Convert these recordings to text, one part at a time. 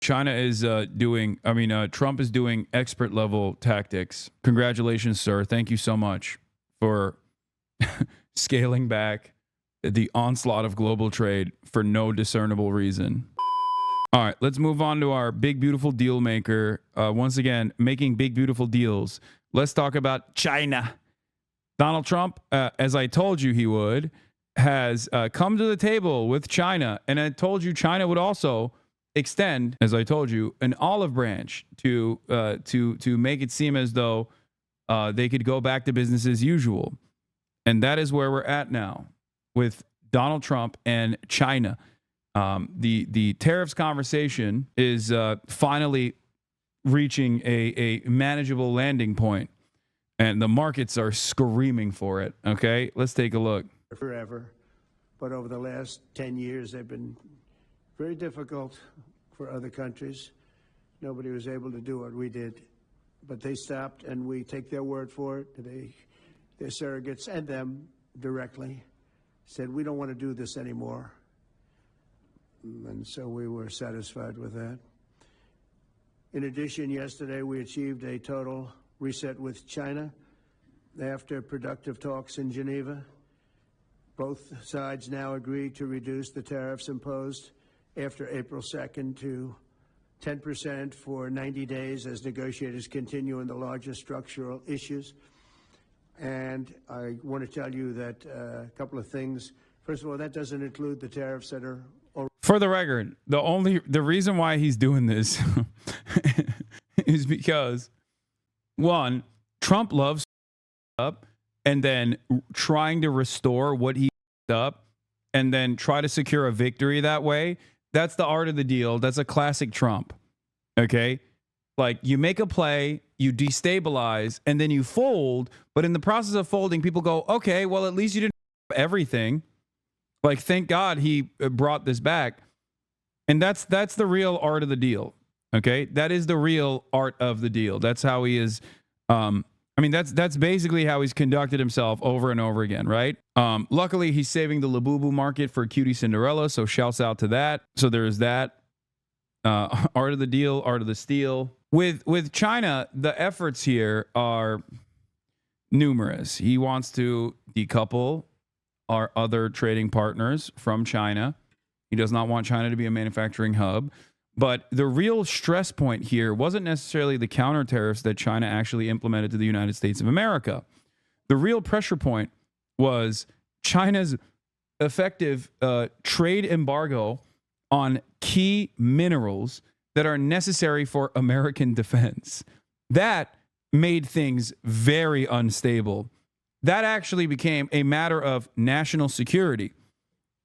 China is Trump is doing expert level tactics. Congratulations, sir. Thank you so much for scaling back the onslaught of global trade for no discernible reason. All right, let's move on to our big, beautiful deal maker. Once again, making big, beautiful deals. Let's talk about China. Donald Trump, as I told you he would, has come to the table with China. And I told you China would also extend, as I told you, an olive branch to make it seem as though they could go back to business as usual. And that is where we're at now with Donald Trump and China. The tariffs conversation is finally reaching a manageable landing point, and the markets are screaming for it. Okay, let's take a look. Forever, but over the last 10 years, they've been very difficult for other countries. Nobody was able to do what we did, but they stopped, and we take their word for it. Their surrogates and them directly said, we don't want to do this anymore. And so we were satisfied with that. In addition, yesterday we achieved a total reset with China after productive talks in Geneva. Both sides now agreed to reduce the tariffs imposed after April 2nd to 10% for 90 days as negotiators continue in the largest structural issues. And I want to tell you that a couple of things. First of all, that doesn't include the tariffs that are already. For the record, the reason why he's doing this is because, one, Trump loves up and then trying to restore what he up and then try to secure a victory that way. That's the art of the deal. That's a classic Trump. Okay? Like, you make a play, you destabilize, and then you fold. But in the process of folding, people go, okay, well, at least you didn't everything. Like, thank God he brought this back. And that's the real art of the deal. Okay? That is the real art of the deal. That's how he is. That's basically how he's conducted himself over and over again, right? Luckily, he's saving the Labubu market for Cutie Cinderella, so shouts out to that. So there's that. Art of the deal, art of the steal. With China, the efforts here are numerous. He wants to decouple our other trading partners from China. He does not want China to be a manufacturing hub. But the real stress point here wasn't necessarily the counter tariffs that China actually implemented to the United States of America. The real pressure point was China's effective trade embargo on key minerals that are necessary for American defense. That made things very unstable. That actually became a matter of national security.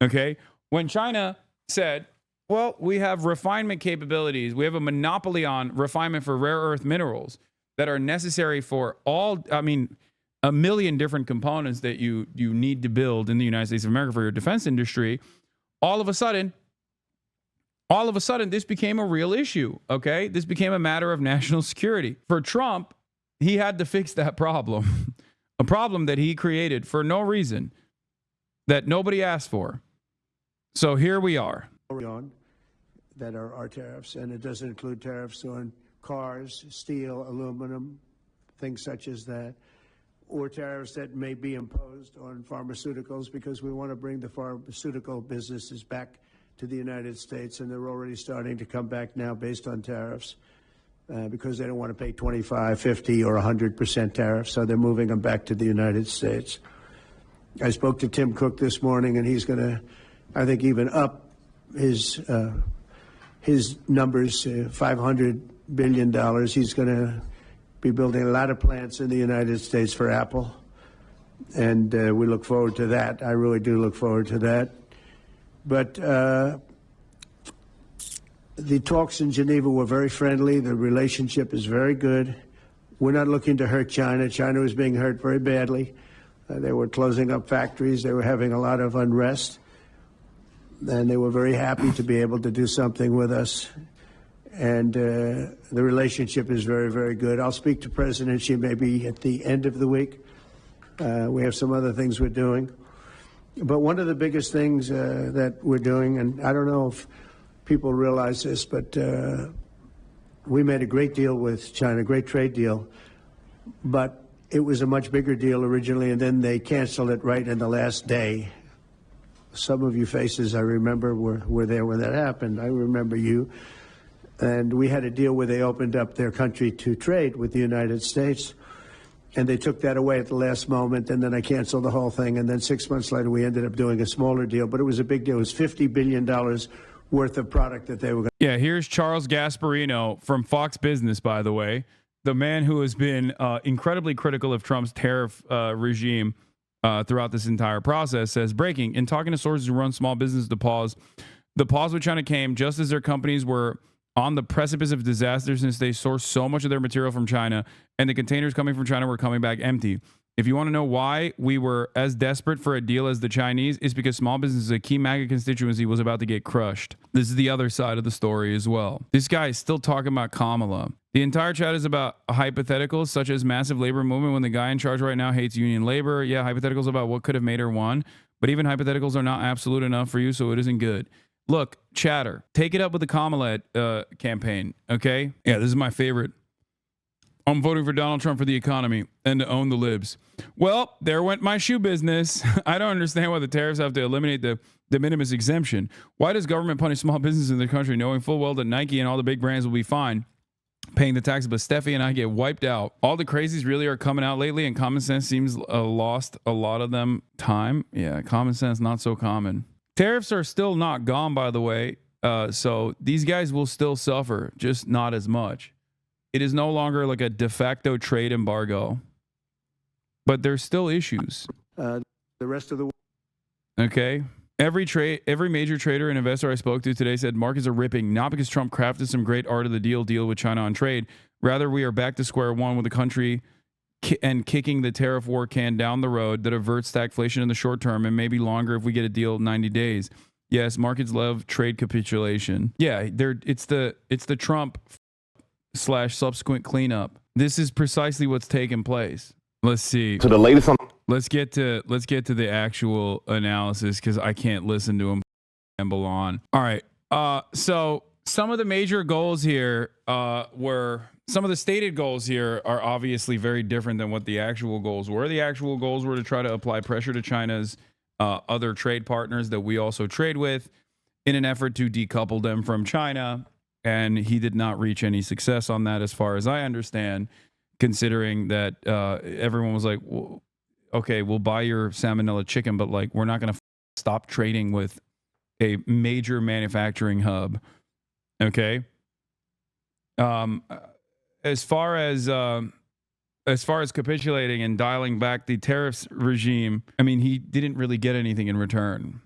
Okay? When China said, well, we have refinement capabilities. We have a monopoly on refinement for rare earth minerals that are necessary for a million different components that you need to build in the United States of America for your defense industry. All of a sudden, this became a real issue, okay? This became a matter of national security. For Trump, he had to fix that problem, a problem that he created for no reason, that nobody asked for. So here we are. That are our tariffs, and it doesn't include tariffs on cars, steel, aluminum, things such as that, or tariffs that may be imposed on pharmaceuticals, because we want to bring the pharmaceutical businesses back to the United States, and they're already starting to come back now based on tariffs because they don't want to pay 25, 50, or 100% tariffs, so they're moving them back to the United States. I spoke to Tim Cook this morning, and he's going to, I think, even up his numbers, $500 billion. He's going to be building a lot of plants in the United States for Apple, and we look forward to that. I really do look forward to that. But the talks in Geneva were very friendly. The relationship is very good. We're not looking to hurt China. China was being hurt very badly. They were closing up factories. They were having a lot of unrest. And they were very happy to be able to do something with us. And the relationship is very, very good. I'll speak to President Xi maybe at the end of the week. We have some other things we're doing. But one of the biggest things that we're doing, and I don't know if people realize this, but we made a great deal with China, great trade deal, but it was a much bigger deal originally, and then they canceled it right in the last day. Some of you faces I remember were there when that happened. I remember you. And we had a deal where they opened up their country to trade with the United States, and they took that away at the last moment, and then I canceled the whole thing, and then 6 months later we ended up doing a smaller deal, but it was a big deal. It was $50 billion worth of product that they were going to. Yeah, here's Charles Gasparino from Fox Business, by the way, the man who has been incredibly critical of Trump's tariff regime throughout this entire process, says, breaking, in talking to sources who run small business, the pause with China came just as their companies were on the precipice of disaster since they sourced so much of their material from China, and the containers coming from China were coming back empty. If you want to know why we were as desperate for a deal as the Chinese, it's because small business, a key MAGA constituency, was about to get crushed. This is the other side of the story as well. This guy is still talking about Kamala. The entire chat is about hypotheticals, such as massive labor movement when the guy in charge right now hates union labor. Yeah, hypotheticals about what could have made her won, but even hypotheticals are not absolute enough for you, so it isn't good. Look, chatter, take it up with the Kamala campaign, okay? Yeah, this is my favorite. I'm voting for Donald Trump for the economy and to own the libs. Well, there went my shoe business. I don't understand why the tariffs have to eliminate the de minimis exemption. Why does government punish small businesses in the country knowing full well that Nike and all the big brands will be fine paying the tax, but Steffi and I get wiped out? All the crazies really are coming out lately, and common sense seems lost a lot of them time. Yeah, common sense not so common. Tariffs are still not gone, by the way, so these guys will still suffer, just not as much. It is no longer like a de facto trade embargo, but there's still issues. The rest of the. Okay. Every major trader and investor I spoke to today said markets are ripping, not because Trump crafted some great art of the deal with China on trade. Rather, we are back to square one with the country and kicking the tariff war can down the road that averts stagflation in the short term and maybe longer if we get a deal in 90 days. Yes, markets love trade capitulation. Yeah, it's the Trump / subsequent cleanup. This is precisely what's taken place. Let's see. So the latest on. Let's get to the actual analysis because I can't listen to him ramble on. All right. So some of the major goals here were. Some of the stated goals here are obviously very different than what the actual goals were. The actual goals were to try to apply pressure to China's other trade partners that we also trade with in an effort to decouple them from China. And he did not reach any success on that, as far as I understand, considering that everyone was like, well, okay, we'll buy your salmonella chicken, but like, we're not going to stop trading with a major manufacturing hub. Okay. As far as capitulating and dialing back the tariffs regime, I mean, he didn't really get anything in return.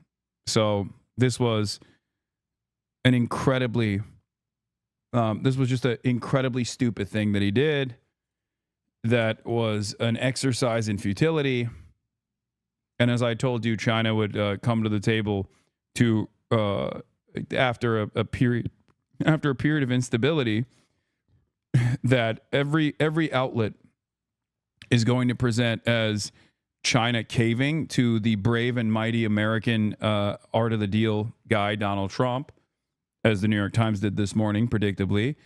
So this was an incredibly, this was just an incredibly stupid thing that he did. That was an exercise in futility. And as I told you, China would come to the table to after a period of instability. That every outlet is going to present as China caving to the brave and mighty American art of the deal guy, Donald Trump, as the New York Times did this morning, predictably.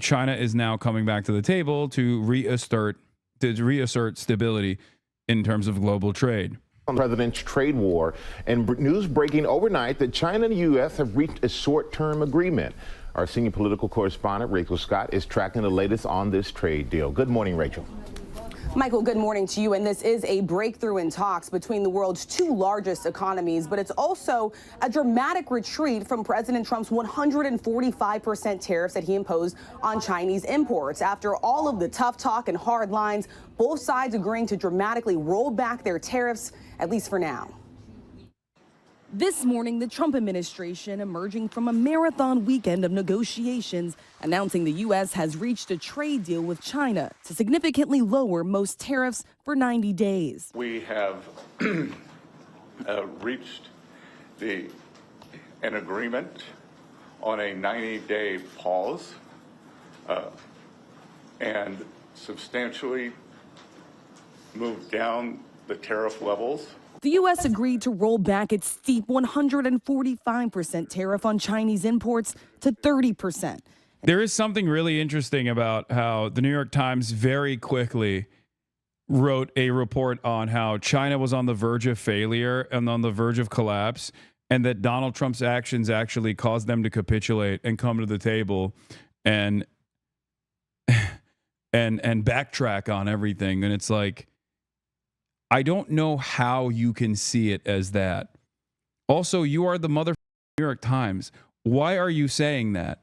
China is now coming back to the table to reassert stability in terms of global trade. On the president's trade war, and news breaking overnight that China and the U.S. have reached a short-term agreement. Our senior political correspondent, Rachel Scott, is tracking the latest on this trade deal. Good morning, Rachel. Michael, good morning to you. And this is a breakthrough in talks between the world's two largest economies, but it's also a dramatic retreat from President Trump's 145% tariffs that he imposed on Chinese imports. After all of the tough talk and hard lines, both sides agreeing to dramatically roll back their tariffs, at least for now. This morning, the Trump administration emerging from a marathon weekend of negotiations, announcing the U.S. has reached a trade deal with China to significantly lower most tariffs for 90 days. We have reached an agreement on a 90-day pause and substantially moved down the tariff levels. the U.S. agreed to roll back its steep 145% tariff on Chinese imports to 30%. There is something really interesting about how the New York Times very quickly wrote a report on how China was on the verge of failure and on the verge of collapse, and that Donald Trump's actions actually caused them to capitulate and come to the table and backtrack on everything. And it's like, I don't know how you can see it as that. Also, you are the mother New York Times. Why are you saying that?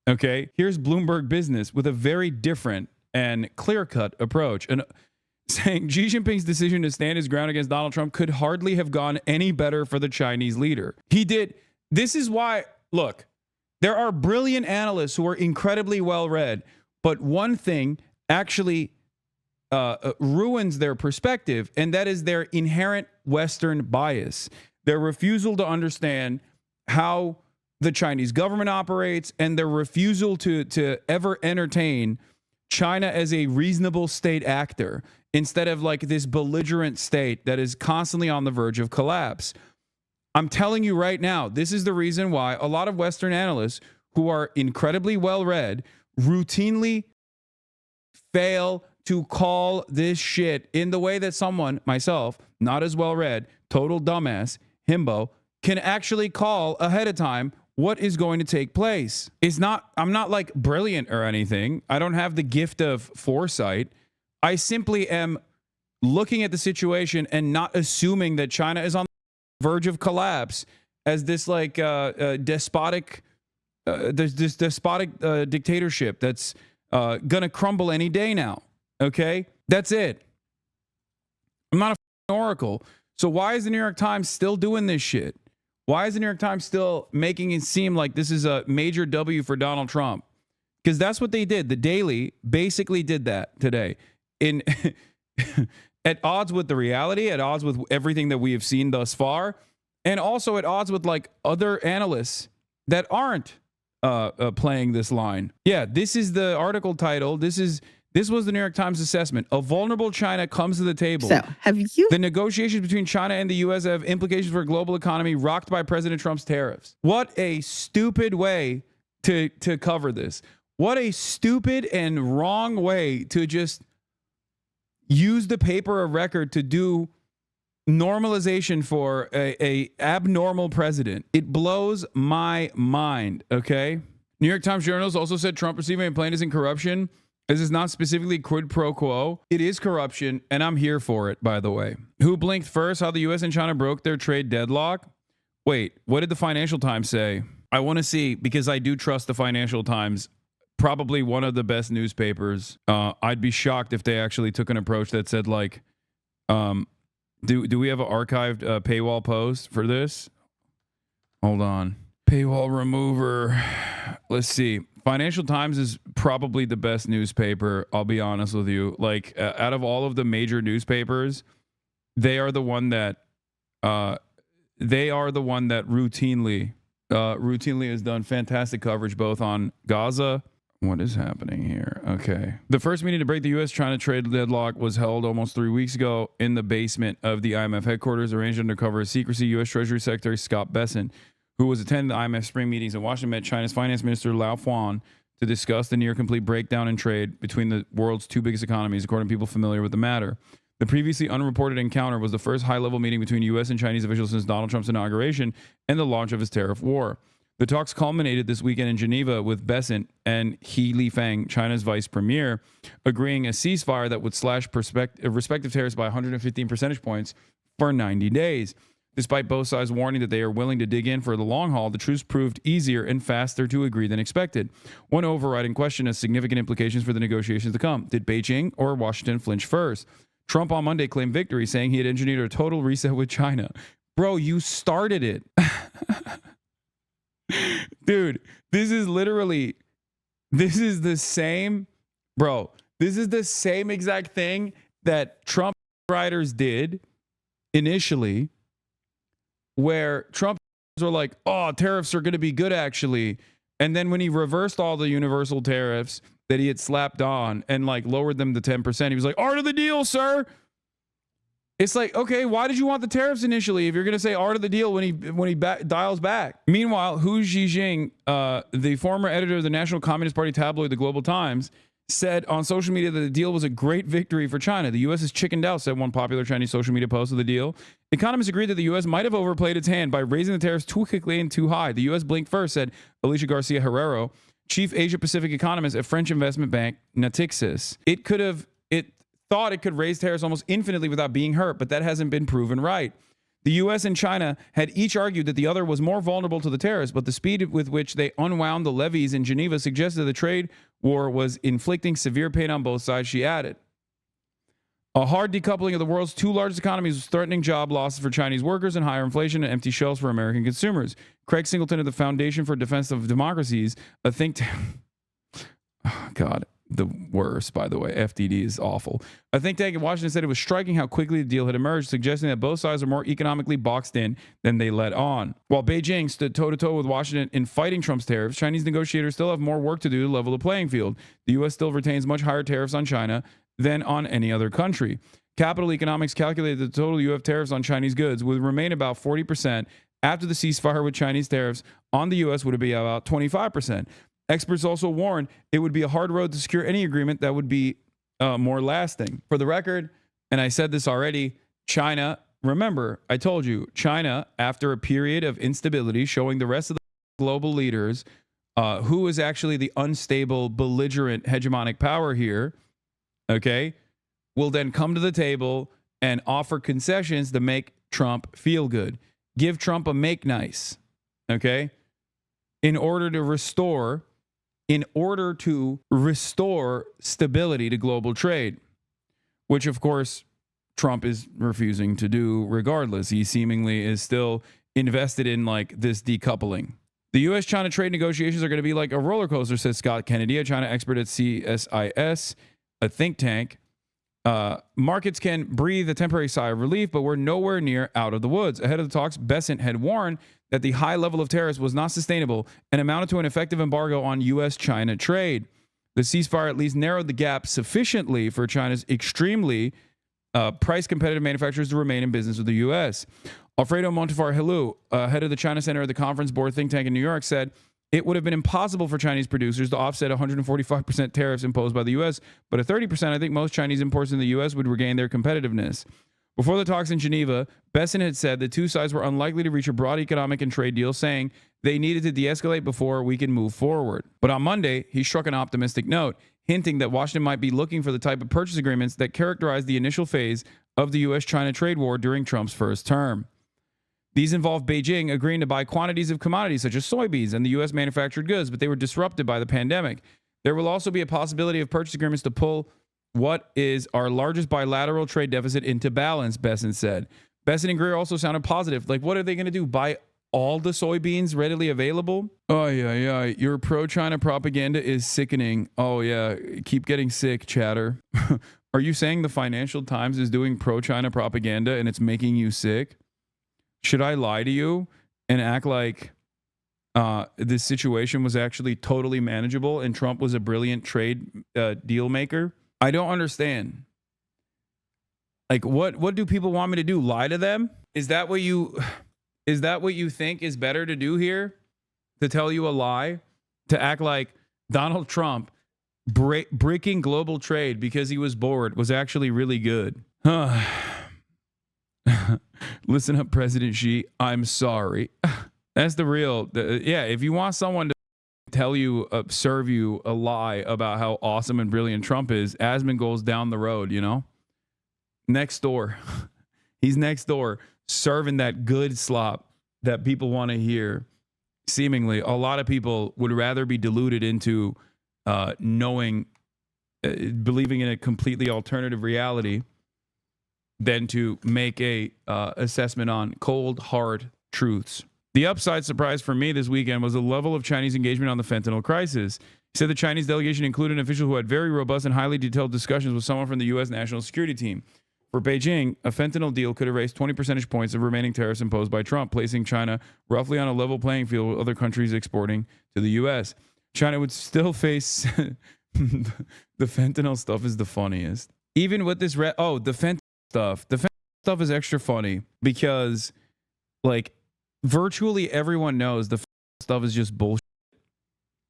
Okay, here's Bloomberg Business with a very different and clear-cut approach, and saying Xi Jinping's decision to stand his ground against Donald Trump could hardly have gone any better for the Chinese leader. He did. This is why, look, there are brilliant analysts who are incredibly well-read, but one thing actually ruins their perspective, and that is their inherent Western bias, their refusal to understand how the Chinese government operates, and their refusal to ever entertain China as a reasonable state actor instead of like this belligerent state that is constantly on the verge of collapse. I'm telling you right now, this is the reason why a lot of Western analysts who are incredibly well-read routinely fail to call this shit in the way that someone, myself, not as well-read, total dumbass, himbo, can actually call ahead of time what is going to take place. I'm not like brilliant or anything. I don't have the gift of foresight. I simply am looking at the situation and not assuming that China is on the verge of collapse as this like despotic dictatorship that's gonna crumble any day now. Okay, that's it. I'm not a oracle. So why is the New York Times still doing this shit? Why is the New York Times still making it seem like this is a major W for Donald Trump? Because that's what they did. The Daily basically did that today. In at odds with the reality, at odds with everything that we have seen thus far, and also at odds with like other analysts that aren't playing this line. Yeah, this is the article title. This was the New York Times assessment. A vulnerable China comes to the table. So, have you... The negotiations between China and the U.S. have implications for a global economy rocked by President Trump's tariffs. What a stupid way to cover this. What a stupid and wrong way to just use the paper of record to do normalization for a abnormal president. It blows my mind, okay? New York Times journalists also said Trump receiving a plaintiff in corruption. This is not specifically quid pro quo. It is corruption, and I'm here for it, by the way. Who blinked first? How the U.S. and China broke their trade deadlock? Wait, what did the Financial Times say? I want to see, because I do trust the Financial Times, probably one of the best newspapers. I'd be shocked if they actually took an approach that said, like, do we have an archived paywall post for this? Hold on. Paywall remover. Let's see. Financial Times is probably the best newspaper, I'll be honest with you. Like, out of all of the major newspapers, they are the one that routinely has done fantastic coverage both on Gaza. What is happening here? Okay. The first meeting to break the U.S.-China trade deadlock was held almost 3 weeks ago in the basement of the IMF headquarters, arranged under cover of secrecy. U.S. Treasury Secretary Scott Bessent, who was attending the IMF spring meetings in Washington, met China's Finance Minister Lao Fuan to discuss the near-complete breakdown in trade between the world's two biggest economies, according to people familiar with the matter. The previously unreported encounter was the first high-level meeting between U.S. and Chinese officials since Donald Trump's inauguration and the launch of his tariff war. The talks culminated this weekend in Geneva with Bessent and He Lifeng, China's vice premier, agreeing a ceasefire that would slash respective tariffs by 115 percentage points for 90 days. Despite both sides warning that they are willing to dig in for the long haul, the truce proved easier and faster to agree than expected. One overriding question has significant implications for the negotiations to come. Did Beijing or Washington flinch first? Trump on Monday claimed victory, saying he had engineered a total reset with China. Bro, you started it. Dude, this is the same exact thing that Trump writers did initially, where Trump were like, oh, tariffs are going to be good, actually. And then when he reversed all the universal tariffs that he had slapped on and like lowered them to 10%, he was like, art of the deal, sir. It's like, okay, why did you want the tariffs initially if you're going to say art of the deal when he dials back? Meanwhile, Hu Zhijing, the former editor of the National Communist Party tabloid, The Global Times, said on social media that the deal was a great victory for China. The U.S. has chickened out, said one popular Chinese social media post of the deal. Economists agreed that the U.S. might have overplayed its hand by raising the tariffs too quickly and too high. The U.S. blinked first, said Alicia Garcia Herrero, chief Asia-Pacific economist at French investment bank Natixis. It thought it could raise tariffs almost infinitely without being hurt, but that hasn't been proven right. The U.S. and China had each argued that the other was more vulnerable to the tariffs, but the speed with which they unwound the levies in Geneva suggested the trade war was inflicting severe pain on both sides, she added. A hard decoupling of the world's two largest economies was threatening job losses for Chinese workers and higher inflation and empty shelves for American consumers. Craig Singleton of the Foundation for Defense of Democracies, a think tank... Oh, God. The worst, by the way. FDD is awful. A think tank in Washington said it was striking how quickly the deal had emerged, suggesting that both sides are more economically boxed in than they let on. While Beijing stood toe-to-toe with Washington in fighting Trump's tariffs, Chinese negotiators still have more work to do to level the playing field. The U.S. still retains much higher tariffs on China than on any other country. Capital Economics calculated that the total U.S. tariffs on Chinese goods would remain about 40%. After the ceasefire with Chinese tariffs on the U.S. would be about 25%. Experts also warned it would be a hard road to secure any agreement that would be more lasting. For the record, and I said this already, China, remember, I told you, China, after a period of instability, showing the rest of the global leaders who is actually the unstable, belligerent, hegemonic power here, okay, will then come to the table and offer concessions to make Trump feel good. Give Trump a make nice, okay, in order to restore stability to global trade, which, of course, Trump is refusing to do regardless. He seemingly is still invested in like this decoupling. The U.S.-China trade negotiations are going to be like a roller coaster, says Scott Kennedy, a China expert at CSIS, a think tank. Markets can breathe a temporary sigh of relief, but we're nowhere near out of the woods. Ahead of the talks, Bessent had warned that the high level of tariffs was not sustainable and amounted to an effective embargo on U.S.-China trade. The ceasefire at least narrowed the gap sufficiently for China's extremely price-competitive manufacturers to remain in business with the U.S. Alfredo Montefar-Hilu, head of the China Center of the Conference Board think tank in New York, said it would have been impossible for Chinese producers to offset 145% tariffs imposed by the U.S., but at 30%, I think most Chinese imports in the U.S. would regain their competitiveness. Before the talks in Geneva, Bessent had said the two sides were unlikely to reach a broad economic and trade deal, saying they needed to de-escalate before we can move forward. But on Monday, he struck an optimistic note, hinting that Washington might be looking for the type of purchase agreements that characterized the initial phase of the U.S.-China trade war during Trump's first term. These involved Beijing agreeing to buy quantities of commodities such as soybeans and the U.S. manufactured goods, but they were disrupted by the pandemic. There will also be a possibility of purchase agreements to pull what is our largest bilateral trade deficit into balance, Bessent said. Bessent and Greer also sounded positive. Like, what are they going to do? Buy all the soybeans readily available? Oh, yeah. Your pro-China propaganda is sickening. Oh, yeah. Keep getting sick, chatter. Are you saying the Financial Times is doing pro-China propaganda and it's making you sick? Should I lie to you and act like this situation was actually totally manageable and Trump was a brilliant trade deal maker? I don't understand. Like, what do people want me to do? Lie to them? Is that what you think is better to do here? To tell you a lie? To act like Donald Trump breaking global trade because he was bored was actually really good? Listen up, President Xi. I'm sorry. That's the real. If you want someone to tell you, serve you a lie about how awesome and brilliant Trump is, Asmongold's down the road, you know? Next door. He's next door serving that good slop that people want to hear. Seemingly, a lot of people would rather be deluded into believing in a completely alternative reality than to make a assessment on cold, hard truths. The upside surprise for me this weekend was the level of Chinese engagement on the fentanyl crisis. He said the Chinese delegation included an official who had very robust and highly detailed discussions with someone from the U.S. National Security Team. For Beijing, a fentanyl deal could erase 20 percentage points of remaining tariffs imposed by Trump, placing China roughly on a level playing field with other countries exporting to the U.S. China would still face... the fentanyl stuff is the funniest. Even with this... the fentanyl stuff. The stuff is extra funny because, like, virtually everyone knows the stuff is just bullshit.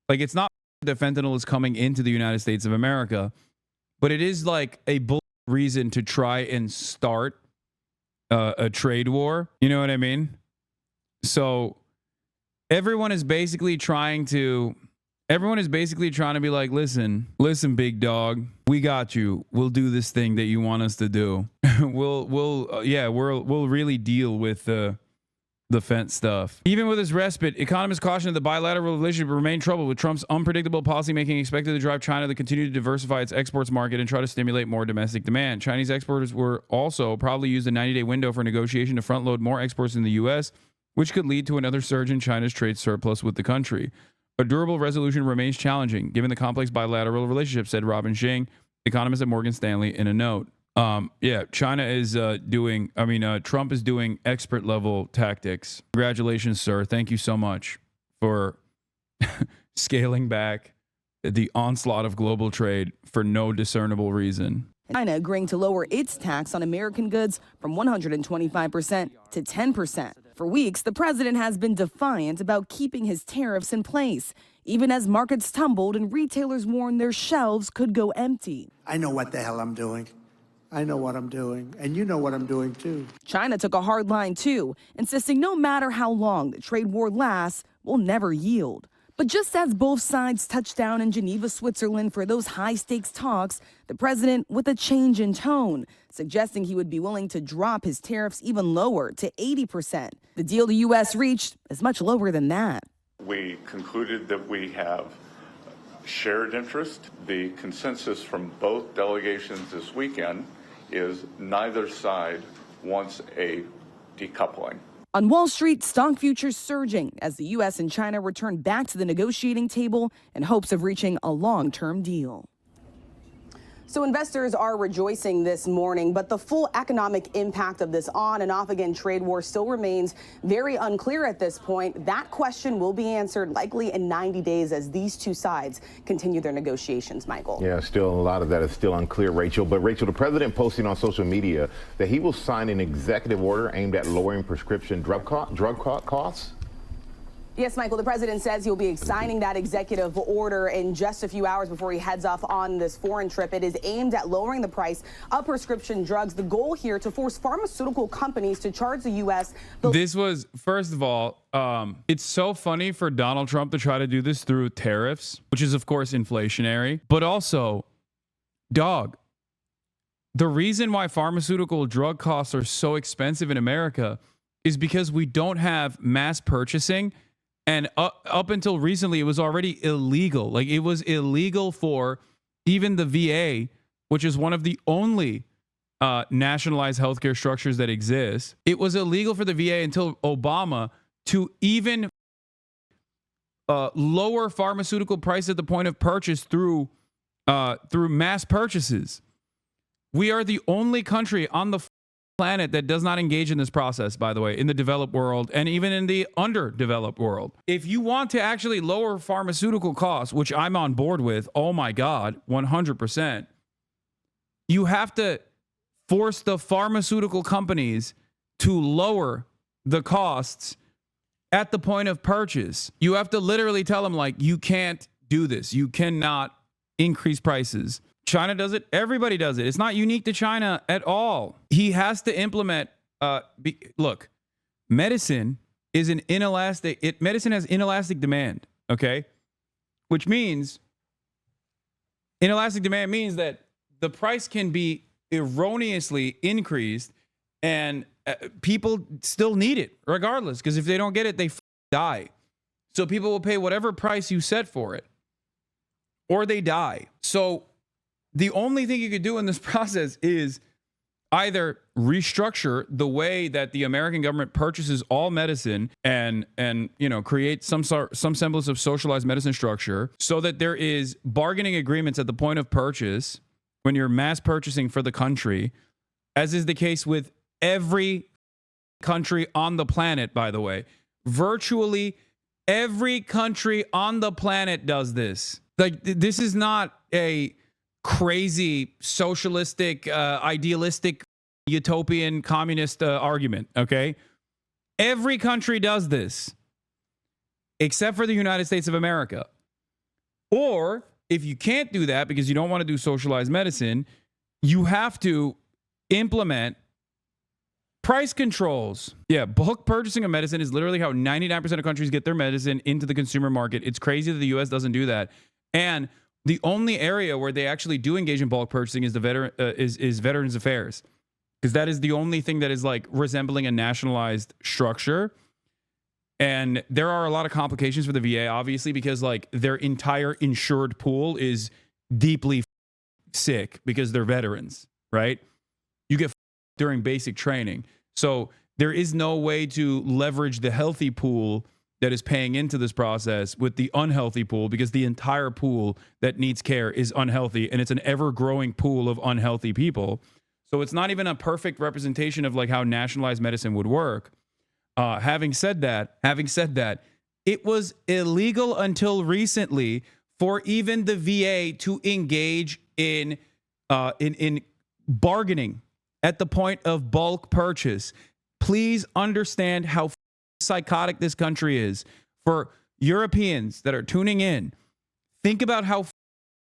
Like, it's not that fentanyl is coming into the United States of America, but it is like a bull reason to try and start a trade war. You know what I mean? So everyone is basically trying to be like, listen, big dog, we got you. We'll do this thing that you want us to do. we'll really deal with the fent stuff. Even with this respite, economists caution that the bilateral relationship will remain troubled, with Trump's unpredictable policymaking expected to drive China to continue to diversify its exports market and try to stimulate more domestic demand. Chinese exporters were also probably use the 90-day window for negotiation to front load more exports in the U.S., which could lead to another surge in China's trade surplus with the country. A durable resolution remains challenging, given the complex bilateral relationship, said Robin Xing, economist at Morgan Stanley, in a note. China is Trump is doing expert level tactics. Congratulations, sir. Thank you so much for scaling back the onslaught of global trade for no discernible reason. China agreeing to lower its tax on American goods from 125% to 10%. For weeks, the president has been defiant about keeping his tariffs in place, even as markets tumbled and retailers warned their shelves could go empty. I know what the hell I'm doing. I know what I'm doing, and you know what I'm doing, too. China took a hard line, too, insisting no matter how long the trade war lasts, will never yield. But just as both sides touched down in Geneva, Switzerland for those high-stakes talks, the president with a change in tone, suggesting he would be willing to drop his tariffs even lower to 80%. The deal the U.S. reached is much lower than that. We concluded that we have shared interest. The consensus from both delegations this weekend is neither side wants a decoupling. On Wall Street, stock futures surging as the U.S. and China return back to the negotiating table in hopes of reaching a long-term deal. So investors are rejoicing this morning, but the full economic impact of this on and off again trade war still remains very unclear at this point. That question will be answered likely in 90 days as these two sides continue their negotiations, Michael. Yeah, still a lot of that is still unclear, Rachel. But Rachel, the president posting on social media that he will sign an executive order aimed at lowering prescription drug costs. Yes, Michael, the president says he'll be signing that executive order in just a few hours before he heads off on this foreign trip. It is aimed at lowering the price of prescription drugs. The goal here to force pharmaceutical companies to charge the U.S. This was, first of all, it's so funny for Donald Trump to try to do this through tariffs, which is, of course, inflationary. But also, dog, the reason why pharmaceutical drug costs are so expensive in America is because we don't have mass purchasing. And up until recently, it was already illegal. Like, it was illegal for even the VA, which is one of the only nationalized healthcare structures that exist. It was illegal for the VA until Obama to even lower pharmaceutical price at the point of purchase through mass purchases. We are the only country on the planet that does not engage in this process, by the way, in the developed world and even in the underdeveloped world. If you want to actually lower pharmaceutical costs, which I'm on board with, oh my God, 100%, you have to force the pharmaceutical companies to lower the costs at the point of purchase. You have to literally tell them, like, you can't do this. You cannot increase prices. China does it. Everybody does it. It's not unique to China at all. He has to implement. Look, medicine is an inelastic. Medicine has inelastic demand. Okay, which means inelastic demand means that the price can be erroneously increased, and people still need it regardless. Because if they don't get it, they die. So people will pay whatever price you set for it, or they die. So the only thing you could do in this process is either restructure the way that the American government purchases all medicine and create some semblance of socialized medicine structure so that there is bargaining agreements at the point of purchase when you're mass purchasing for the country, as is the case with every country on the planet, by the way. Virtually every country on the planet does this. Like, this is not a crazy socialistic idealistic utopian communist argument, okay? Every country does this, except for the United States of America. Or if you can't do that because you don't want to do socialized medicine, you have to implement price controls. Yeah, bulk purchasing of medicine is literally how 99% of countries get their medicine into the consumer market. It's crazy that the U.S. doesn't do that. And the only area where they actually do engage in bulk purchasing is is Veterans Affairs, because that is the only thing that is like resembling a nationalized structure. And there are a lot of complications for the VA, obviously, because like their entire insured pool is deeply sick because they're veterans, right? You get during basic training. So there is no way to leverage the healthy pool that is paying into this process with the unhealthy pool, because the entire pool that needs care is unhealthy, and it's an ever-growing pool of unhealthy people. So it's not even a perfect representation of like how nationalized medicine would work. Having said that, it was illegal until recently for even the VA to engage in bargaining at the point of bulk purchase. Please understand how psychotic this country is. For Europeans that are tuning in, think about how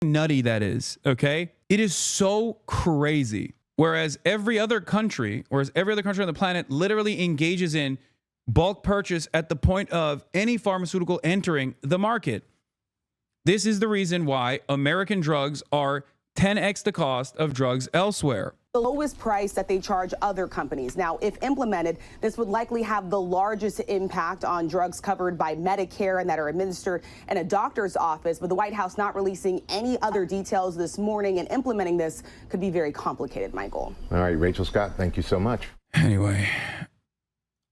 nutty that is, okay? It is so crazy. Whereas every other country on the planet literally engages in bulk purchase at the point of any pharmaceutical entering the market. This is the reason why American drugs are 10x the cost of drugs elsewhere. The lowest price that they charge other companies. Now, if implemented, this would likely have the largest impact on drugs covered by Medicare and that are administered in a doctor's office. But the White House not releasing any other details this morning, and implementing this could be very complicated, Michael. All right, Rachel Scott, thank you so much. Anyway,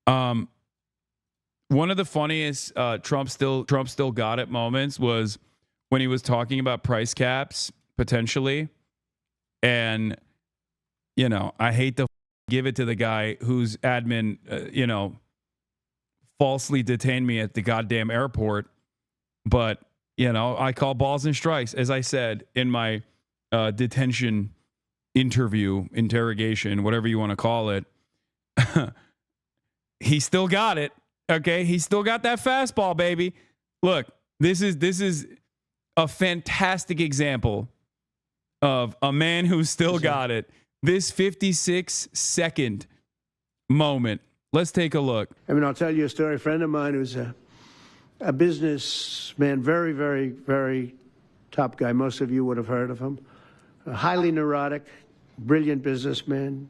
one of the funniest Trump still got it moments was when he was talking about price caps potentially. And, you know, I hate to give it to the guy whose admin, falsely detained me at the goddamn airport. But, you know, I call balls and strikes, as I said in my detention interrogation, whatever you want to call it. He still got it. Okay. He still got that fastball, baby. Look, this is a fantastic example of a man who still got it. This 56-second moment. Let's take a look. I mean, I'll tell you a story. A friend of mine who's a businessman, very, very, very top guy. Most of you would have heard of him. A highly neurotic, brilliant businessman,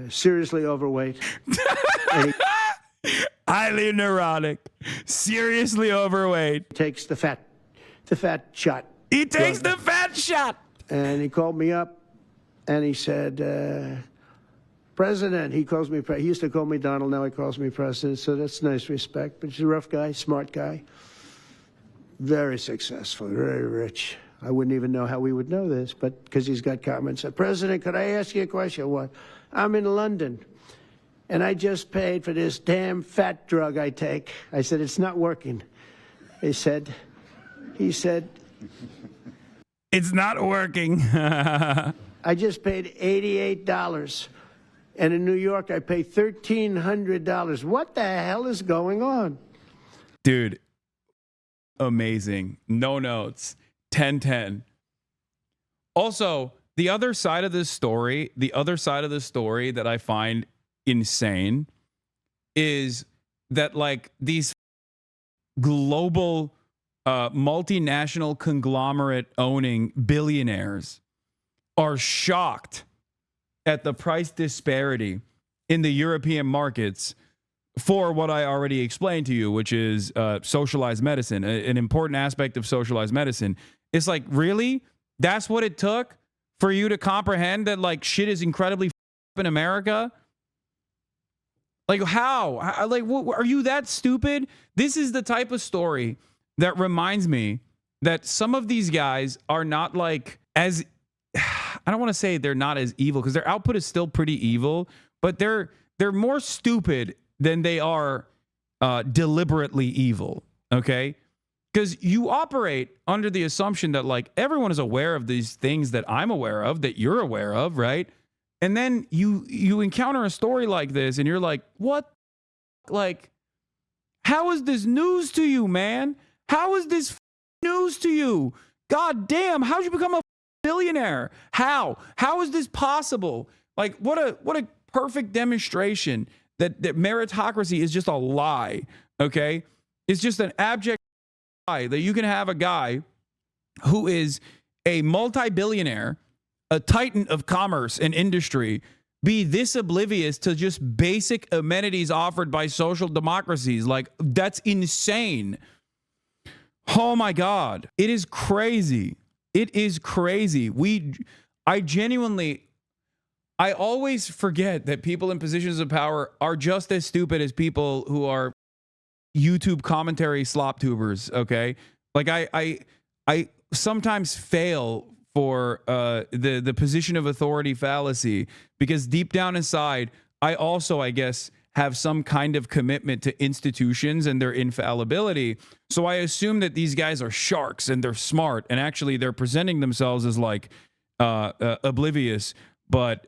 seriously overweight. Highly neurotic, seriously overweight. Takes the fat shot. He takes the fat shot. And he called me up and he said, President, he calls me, he used to call me Donald, now he calls me President, so that's nice respect. But he's a rough guy, smart guy, very successful, very rich. I wouldn't even know how we would know this, but because he's got comments. Said, President, could I ask you a question? What? I'm in London, and I just paid for this damn fat drug I take. I said, it's not working. He said, it's not working. I just paid $88. And in New York, I pay $1,300. What the hell is going on? Dude, amazing. No notes. 10-10. Also, the other side of this story that I find insane is that like these global multinational conglomerate owning billionaires are shocked at the price disparity in the European markets for what I already explained to you, which is socialized medicine, an important aspect of socialized medicine. It's like, really? That's what it took for you to comprehend that like shit is incredibly in America? Like how? Like, what, are you that stupid? This is the type of story that reminds me that some of these guys are not like as, I don't want to say they're not as evil because their output is still pretty evil, but they're more stupid than they are deliberately evil. Okay. Because you operate under the assumption that like everyone is aware of these things that I'm aware of, that you're aware of, right? And then you encounter a story like this and you're like, what? Like, how is this news to you, man? How is this news to you? God damn, how'd you become a billionaire? How is this possible? Like, what a perfect demonstration that meritocracy is just a lie, okay? It's just an abject lie that you can have a guy who is a multi-billionaire, a titan of commerce and industry, be this oblivious to just basic amenities offered by social democracies. Like, that's insane. Oh my God. It is crazy. It is crazy. I always forget that people in positions of power are just as stupid as people who are YouTube commentary slop tubers. Okay. Like I sometimes fail for the position of authority fallacy, because deep down inside, I also, I guess, have some kind of commitment to institutions and their infallibility. So I assume that these guys are sharks and they're smart, and actually they're presenting themselves as like oblivious. But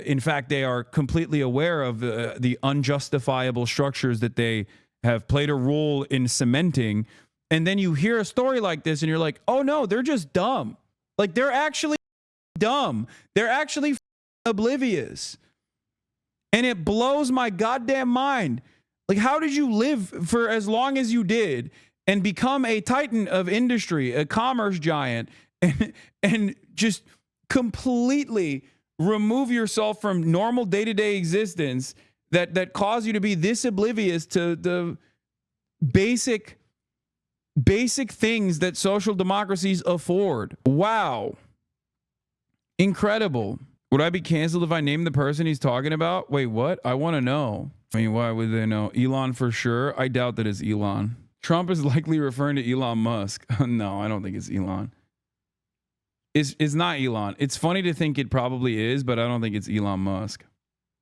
in fact, they are completely aware of the unjustifiable structures that they have played a role in cementing. And then you hear a story like this and you're like, oh no, they're just dumb. Like, they're actually dumb. They're actually oblivious. And it blows my goddamn mind. Like, how did you live for as long as you did and become a titan of industry, a commerce giant, and just completely remove yourself from normal day-to-day existence that cause you to be this oblivious to the basic things that social democracies afford? Wow. Incredible. Would I be canceled if I named the person he's talking about? Wait, what? I want to know. I mean, why would they know? Elon for sure? I doubt that it's Elon. Trump is likely referring to Elon Musk. No, I don't think it's Elon. It's not Elon. It's funny to think it probably is, but I don't think it's Elon Musk.